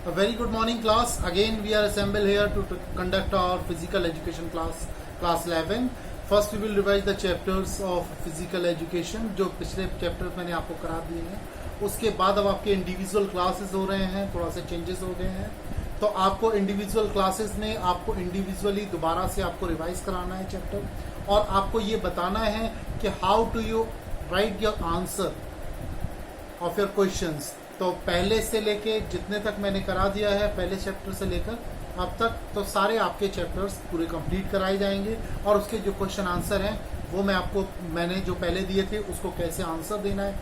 A very good morning class. Again we are assembled here to conduct our physical education class 11. First we will revise the chapters of physical education जो पिछले chapters मैंने आपको करा दिए हैं. उसके बाद अब आपके इंडिविजुअल क्लासेस हो रहे हैं, थोड़ा सा चेंजेस हो गए हैं. तो आपको इंडिविजुअल क्लासेस में आपको इंडिविजुअली दोबारा से आपको रिवाइज कराना है चैप्टर, और आपको ये बताना है कि how to you write your answer of your questions. तो पहले से लेके जितने तक मैंने करा दिया है, पहले चैप्टर से लेकर अब तक, तो सारे आपके चैप्टर्स पूरे कंप्लीट कराए जाएंगे. और उसके जो क्वेश्चन आंसर हैं वो मैंने जो पहले दिए थे उसको कैसे आंसर देना है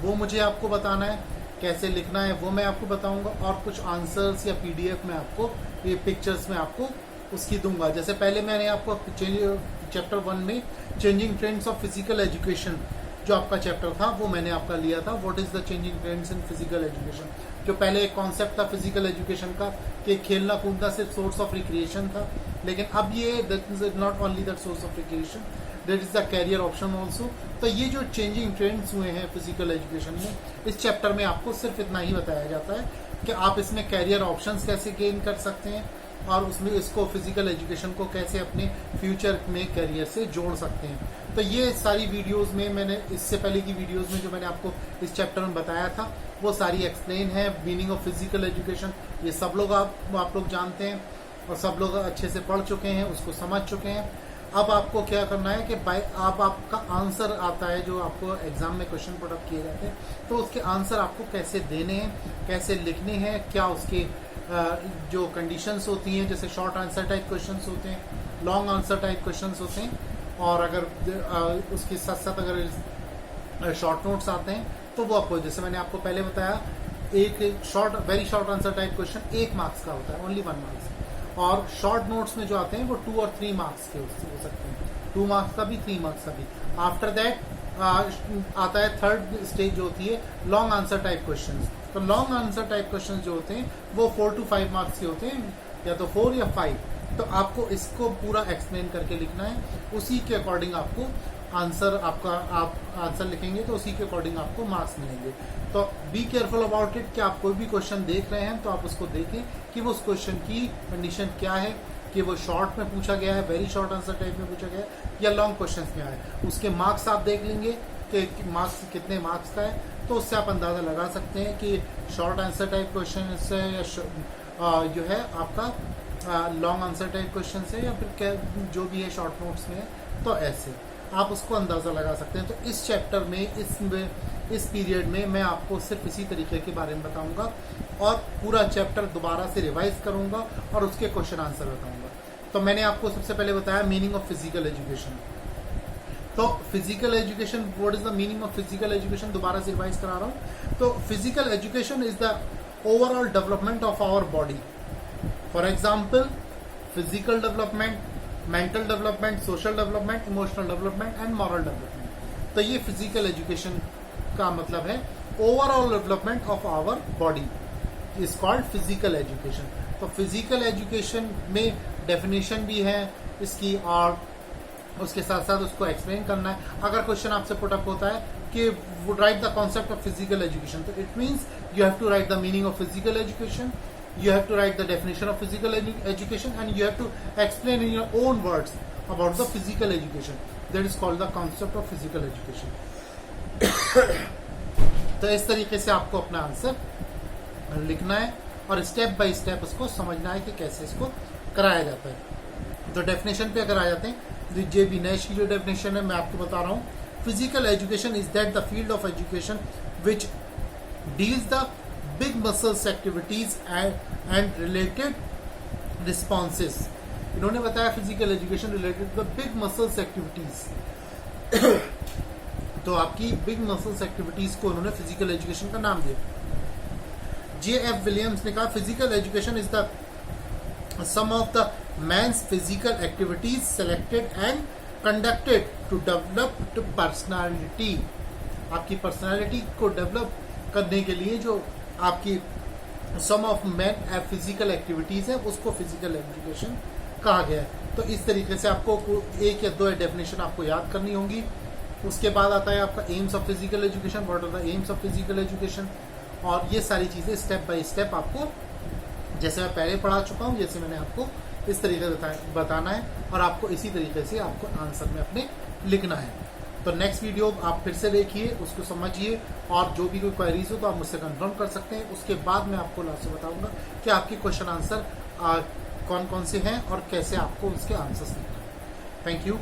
वो मुझे आपको बताना है, कैसे लिखना है वो मैं आपको बताऊंगा, और कुछ आंसर्स या पीडीएफ में आपको ये पिक्चर्स में आपको उसकी दूंगा. जैसे पहले मैंने आपको चैप्टर 1 में changing trends of physical education जो आपका चैप्टर था वो मैंने आपका लिया था, what is the changing trends in physical education. जो पहले एक कॉन्सेप्ट था फिजिकल एजुकेशन का कि खेलना कूदना सिर्फ सोर्स ऑफ रिक्रिएशन था, लेकिन अब ये that is not only that source of recreation, that is the career option also. तो ये जो चेंजिंग ट्रेंड्स हुए हैं फिजिकल एजुकेशन में, इस चैप्टर में आपको सिर्फ इतना ही बताया जाता है कि आप इसमें कैरियर ऑप्शंस कैसे गेन कर सकते हैं, और उसमें इसको फिजिकल एजुकेशन को कैसे अपने फ्यूचर में कैरियर से जोड़ सकते हैं. तो ये सारी वीडियोस में मैंने इससे पहले की वीडियोस में जो मैंने आपको इस चैप्टर में बताया था वो सारी एक्सप्लेन है. मीनिंग ऑफ फिजिकल एजुकेशन ये सब लोग आप लोग जानते हैं और सब लोग अच्छे से पढ़ चुके हैं, उसको समझ चुके हैं. अब आपको क्या करना है कि आपका आंसर आता है जो आपको एग्जाम में क्वेश्चन पुट अप किए जाते हैं, तो उसके आंसर आपको कैसे देने हैं, कैसे लिखने हैं, क्या उसके जो कंडीशंस होती हैं, जैसे शॉर्ट आंसर टाइप क्वेश्चंस होते हैं, लॉन्ग आंसर टाइप क्वेश्चंस होते हैं, और अगर उसके साथ साथ अगर शॉर्ट नोट्स आते हैं तो वो आपको, जैसे मैंने आपको पहले बताया, एक very short answer type question 1 marks का होता है, ओनली 1 मार्क्स. और शॉर्ट नोट्स में जो आते हैं वो 2 और 3 मार्क्स के हो सकते हैं, 2 मार्क्स का भी, 3 मार्क्स का भी. आफ्टर दैट आता है थर्ड स्टेज जो होती है लॉन्ग आंसर टाइप क्वेश्चंस. तो लॉन्ग आंसर टाइप क्वेश्चंस जो होते हैं वो 4 to 5 मार्क्स के होते हैं, या तो 4 या 5. तो आपको इसको पूरा एक्सप्लेन करके लिखना है, उसी के अकॉर्डिंग आपको आंसर आप आंसर लिखेंगे तो उसी के अकॉर्डिंग आपको मार्क्स मिलेंगे. तो बी केयरफुल अबाउट इट कि आप कोई भी क्वेश्चन देख रहे हैं तो आप उसको देखें कि वो उस क्वेश्चन की कंडीशन क्या है, कि वो शॉर्ट में पूछा गया है, वेरी शॉर्ट आंसर टाइप में पूछा गया है, या लॉन्ग क्वेश्चन में आया. उसके मार्क्स आप देख लेंगे कि मार्क्स कितने मार्क्स का है, तो उससे आप अंदाजा लगा सकते हैं कि शॉर्ट आंसर टाइप क्वेश्चन से या जो है आपका लॉन्ग आंसर टाइप क्वेश्चन से, या फिर जो भी है शॉर्ट नोट्स में है, तो ऐसे आप उसको अंदाजा लगा सकते हैं. तो इस चैप्टर में इस पीरियड में मैं आपको सिर्फ इसी तरीके के बारे में बताऊंगा, और पूरा चैप्टर दोबारा से रिवाइज करूंगा और उसके क्वेश्चन आंसर बताऊंगा. तो मैंने आपको सबसे पहले बताया मीनिंग ऑफ फिजिकल एजुकेशन. तो physical education, what is the meaning of physical education, दोबारा से रिवाइज करा रहा हूं. तो physical education is the overall development of our body. For example physical development, mental development, social development, emotional development and moral development. तो ये physical education का मतलब है overall development of our body is called physical education. तो physical education में definition भी है इसकी, और उसके साथ साथ उसको एक्सप्लेन करना है. अगर क्वेश्चन आपसे पुट अप होता है कि write the concept of physical education, तो it means you have to write the meaning of physical education, you have to write the definition of physical education, and you have to explain in your own words about the physical education. That is called the concept of physical education. तो इस तरीके से आपको अपना answer लिखना है और step by step उसको समझना है कि कैसे इसको कराया जाता है. तो डेफिनेशन पे अगर आ जाते हैं, जे बी नैश की जो डेफिनेशन है मैं आपको बता रहा हूँ. Physical education is that the field of education which deals the big muscles activities and related responses. इन्होंने बताया physical education related the big muscles activities. तो आपकी बिग मसल्स एक्टिविटीज को उन्होंने फिजिकल एजुकेशन का नाम दिया. J.F. विलियम्स ने कहा physical education is the sum of the man's physical activities selected and conducted to develop personality. आपकी पर्सनालिटी को डेवलप करने के लिए जो आपकी sum of man physical activities है उसको फिजिकल एजुकेशन कहा गया है. तो इस तरीके से आपको 1 या 2 डेफिनेशन आपको याद करनी होंगी. उसके बाद आता है आपका aims of physical education, what are the aims of physical education, और ये सारी चीजें स्टेप बाय स्टेप आपको जैसे मैं पहले पढ़ा चुका हूँ, जैसे मैंने आपको इस तरीके से बताना है और आपको इसी तरीके से आपको आंसर में अपने लिखना है। तो नेक्स्ट वीडियो आप फिर से देखिए, उसको समझिए और जो भी कोई क्वेरीज हो तो आप मुझसे कंफर्म कर सकते हैं। उसके बाद मैं आपको लास्ट में बताऊंगा कि आपके क्वेश्चन आंसर कौन कौन से हैं और कैसे आपको उसके आंसर्स लिखना है। Thank you.